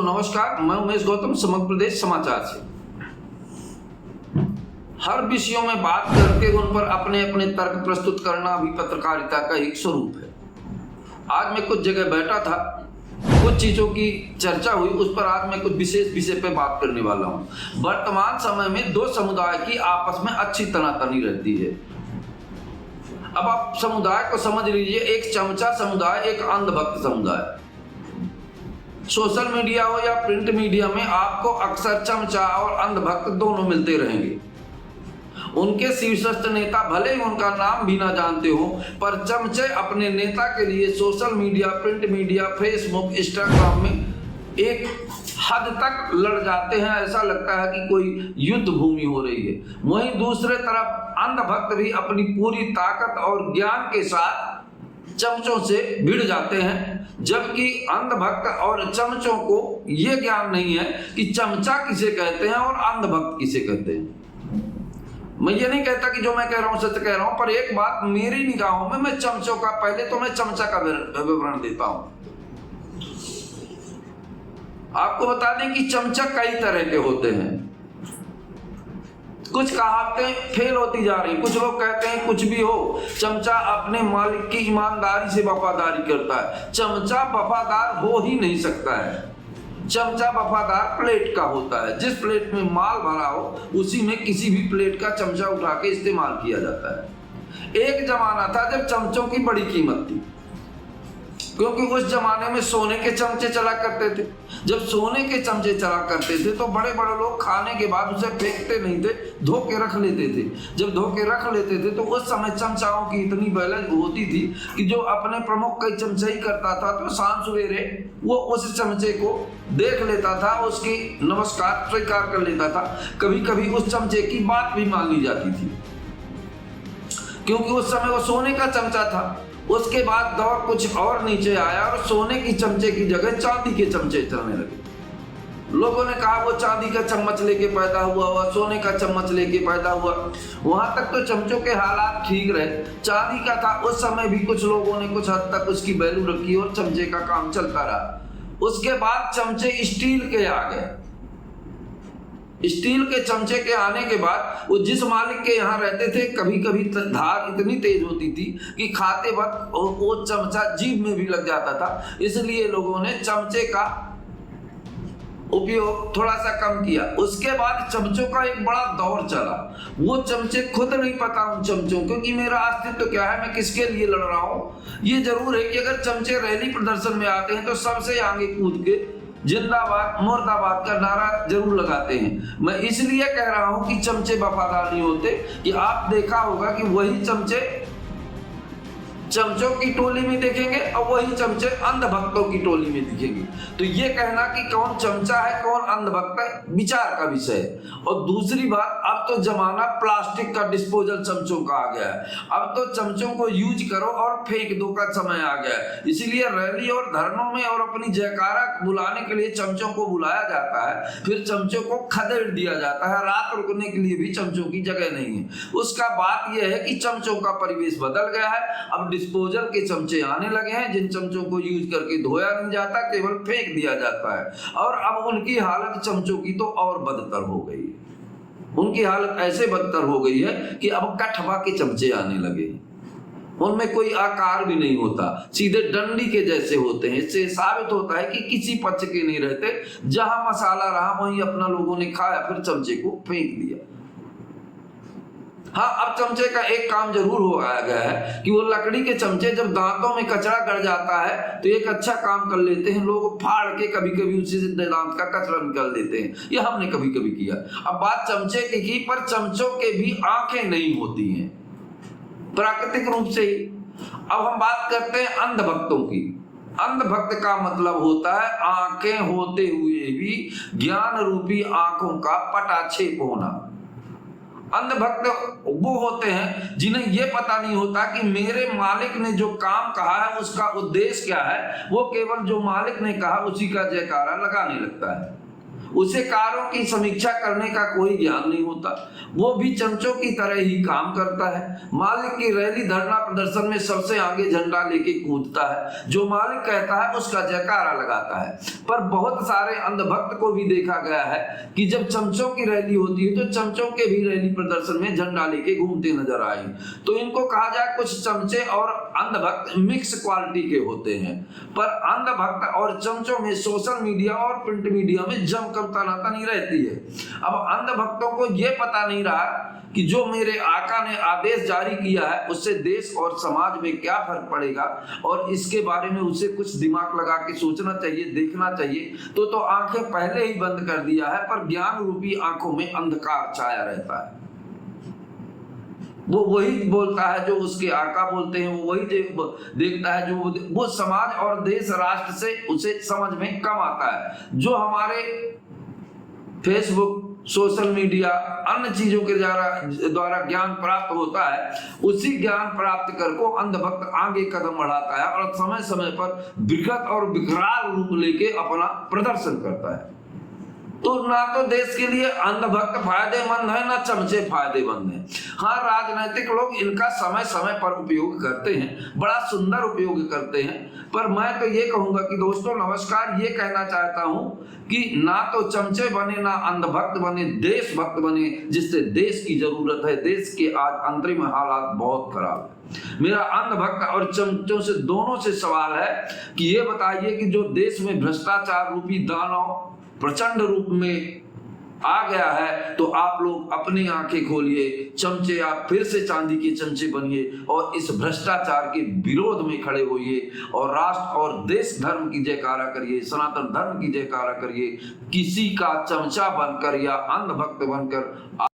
नमस्कार, मैं उमेश गौतम, समग्र प्रदेश समाचार से। हर विषयों में बात करके उन पर अपने अपने तर्क प्रस्तुत करना भी पत्रकारिता का एक स्वरूप है। आज मैं कुछ जगह बैठा था, कुछ चीजों की चर्चा हुई, उस पर आज मैं कुछ विशेष विषय पे बात करने वाला हूँ। वर्तमान समय में दो समुदाय की आपस में अच्छी तनातनी रहती है। अब आप समुदाय को समझ लीजिए, एक चमचा समुदाय, एक अंधभक्त समुदाय। सोशल मीडिया हो या प्रिंट मीडिया में आपको अक्सर चमचा और अंधभक्त दोनों मिलते रहेंगे। उनके शीर्षस्थ नेता भले ही उनका नाम भी ना जानते हो, पर चमचे अपने नेता के लिए social media, print media, Facebook, Instagram में एक हद तक लड़ जाते हैं। ऐसा लगता है कि कोई युद्ध भूमि हो रही है। वहीं दूसरे तरफ अंधभक्त भी अपनी पूरी ताकत और ज्ञान के साथ चमचों से भिड़ जाते हैं, जबकि अंधभक्त और चमचों को यह ज्ञान नहीं है कि चमचा किसे कहते हैं और अंधभक्त किसे कहते हैं। मैं ये नहीं कहता कि जो मैं कह रहा हूं सच कह रहा हूं, पर एक बात मेरी निगाहों में, मैं चमचों का, पहले तो मैं चमचा का विवरण देता हूं। आपको बता दें कि चमचा कई तरह के होते हैं। कुछ कहावतें फेल होती जा रही। कुछ लोग कहते हैं कुछ भी हो, चमचा अपने मालिक की ईमानदारी से वफादारी करता है। चमचा वफादार हो ही नहीं सकता है। चमचा वफादार प्लेट का होता है। जिस प्लेट में माल भरा हो, उसी में किसी भी प्लेट का चमचा उठा के इस्तेमाल किया जाता है। एक जमाना था जब चमचों की बड़ी कीमत थी, क्योंकि उस जमाने में सोने के चमचे चला करते थे। जब सोने के चमचे चला करते थे तो बड़े बड़े लोग खाने के बाद उसे फेंकते नहीं थे, धो के रख लेते थे। जब धो के रख लेते थे तो उस समय चमचाओं की इतनी बैलेंस होती थी कि जो अपने प्रमुख कई चमचाई करता था तो शाम सवेरे वो उस चमचे को देख लेता था, उसकी नमस्कार स्वीकार कर लेता था। कभी कभी उस चमचे की बात भी मान ली जाती थी, क्योंकि उस समय वो सोने का चमचा था। उसके बाद दौर कुछ और नीचे आया और सोने की चमचे की जगह चांदी के चमचे चलने लगे। लोगों ने कहा वो चांदी का चम्मच लेके पैदा हुआ, सोने का चम्मच लेके पैदा हुआ। वहां तक तो चमचों के हालात ठीक रहे। चांदी का था, उस समय भी कुछ लोगों ने कुछ हद तक उसकी वैल्यू रखी और चमचे का काम चलता रहा। उसके बाद चमचे स्टील के आ गए। स्टील के चमचे के आने के बाद वो जिस मालिक के यहाँ रहते थे, कभी कभी धार इतनी तेज होती थी कि खाते वक्त वो चमचा जीभ में भी लग जाता था। इसलिए लोगों ने चमचे का उपयोग थोड़ा सा कम किया। उसके बाद चमचों का एक बड़ा दौर चला। वो चमचे खुद नहीं पता उन चमचों को कि मेरा अस्तित्व क्या है, मैं किसके लिए लड़ रहा हूँ। ये जरूर है कि अगर चमचे रैली प्रदर्शन में आते हैं तो सबसे आगे कूद के जिंदाबाद मुर्दाबाद का नारा जरूर लगाते हैं। मैं इसलिए कह रहा हूं कि चमचे वफादार नहीं होते कि आप देखा होगा कि वही चमचे चमचों की टोली में दिखेंगे और वही चमचे अंधभक्तों की टोली में दिखेंगे। तो ये कहना कि कौन चमचा है कौन अंधभक्त है, विचार का विषय है। और दूसरी बात, अब तो जमाना प्लास्टिक का डिस्पोजल चमचों का आ गया है। अब तो चमचों को यूज करो और फेंक दो का समय आ गया है। इसीलिए रैली और धरनों में और अपनी जयकारा बुलाने के लिए चमचों को बुलाया जाता है, फिर चमचों को खदेड़ दिया जाता है। रात रुकने के लिए भी चमचों की जगह नहीं है। उसका बात यह है कि चमचों का परिवेश बदल गया है। अब डिस्पोजल के चमचे आने लगे हैं, जिन चमचों को यूज करके धोया नहीं जाता, केवल फेंक दिया जाता है। और अब उनकी हालत चमचों की तो और बदतर हो गई है। उनकी हालत ऐसे बदतर हो गई है कि अब कठवा के चमचे आने लगे। उनमें कोई आकार भी नहीं होता, सीधे डंडी के जैसे होते हैं। इससे साबित होता है कि किसी पच के नहीं रहते। जहां मसाला रहा वहीं अपना लोगों ने खाया, फिर चमचे को फेंक दिया। हाँ, अब चमचे का एक काम जरूर हो गया है कि वो लकड़ी के चमचे जब दांतों में कचरा गड़ जाता है तो एक अच्छा काम कर लेते हैं, लोग फाड़ के कभी कभी उसी से दांत का कचरा निकाल देते हैं। ये हमने कभी कभी किया। अब बात चमचे की, पर चमचों के भी आंखें नहीं होती हैं प्राकृतिक रूप से ही। अब हम बात करते हैं अंधभक्तों की। अंधभक्त का मतलब होता है आंखें होते हुए भी ज्ञान रूपी आंखों का पटाक्षेप होना। अंधभक्त वो होते हैं जिन्हें ये पता नहीं होता कि मेरे मालिक ने जो काम कहा है उसका उद्देश्य क्या है। वो केवल जो मालिक ने कहा उसी का जयकारा लगाने लगता है। उसे कार्यों की समीक्षा करने का कोई ज्ञान नहीं होता, वो भी चमचों की तरह ही काम करता है। मालिक की रैली धरना प्रदर्शन में सबसे आगे झंडा लेके कूदता है, जो मालिक कहता है उसका जयकारा लगाता है। पर बहुत सारे अंधभक्त को भी देखा गया है कि जब चमचों की रैली होती है तो चमचों के भी रैली प्रदर्शन में झंडा लेके घूमते नजर आए। तो इनको कहा जाए कुछ चमचे और अंधभक्त मिक्स क्वालिटी के होते हैं। पर अंधभक्त और चमचों में सोशल मीडिया और प्रिंट मीडिया में जमकर तनातनी रहती है। अब अंधभक्तों को यह पता नहीं रहा कि जो मेरे आका ने आदेश जारी किया है उससे देश और समाज में क्या फर्क पड़ेगा, और इसके बारे में उसे कुछ दिमाग लगा के सोचना चाहिए, देखना चाहिए। तो आंखें पहले ही बंद कर दिया है, पर ज्ञान रूपी आंखों में अंधकार छाया रहता है। वो वही बोलता है जो उसके आका बोलते हैं, वो वही देखता है जो वो समाज और देश राष्ट्र से उसे समझ में कम आता है। जो हमारे फेसबुक, सोशल मीडिया, अन्य चीजों के द्वारा ज्ञान प्राप्त होता है, उसी ज्ञान प्राप्त कर को अंधभक्त आगे कदम बढ़ाता है और समय समय पर विकृत और विकराल रूप लेके अपना प्रदर्शन करता है। तो ना तो देश के लिए अंधभक्त फायदेमंद है, ना चमचे फायदेमंद है। हाँ, राजनीतिक लोग इनका समय समय पर उपयोग करते हैं, बड़ा सुंदर उपयोग करते हैं। पर मैं तो ये कहूंगा कि दोस्तों नमस्कार, ये कहना चाहता हूं कि ना तो चमचे बने ना अंधभक्त बने, देशभक्त बने, जिससे देश की जरूरत है। देश के आज अंतरिम हालात बहुत खराब है। मेरा अंधभक्त और चमचों से दोनों से सवाल है कि ये बताइए कि जो देश में भ्रष्टाचार रूपी दानव प्रचंड रूप में आ गया है, तो आप लोग अपनी आंखें खोलिए, चमचे आप फिर से चांदी के चमचे बनिए और इस भ्रष्टाचार के विरोध में खड़े होइए और राष्ट्र और देश धर्म की जयकारा करिए, सनातन धर्म की जयकारा करिए। किसी का चमचा बनकर या अंधभक्त बनकर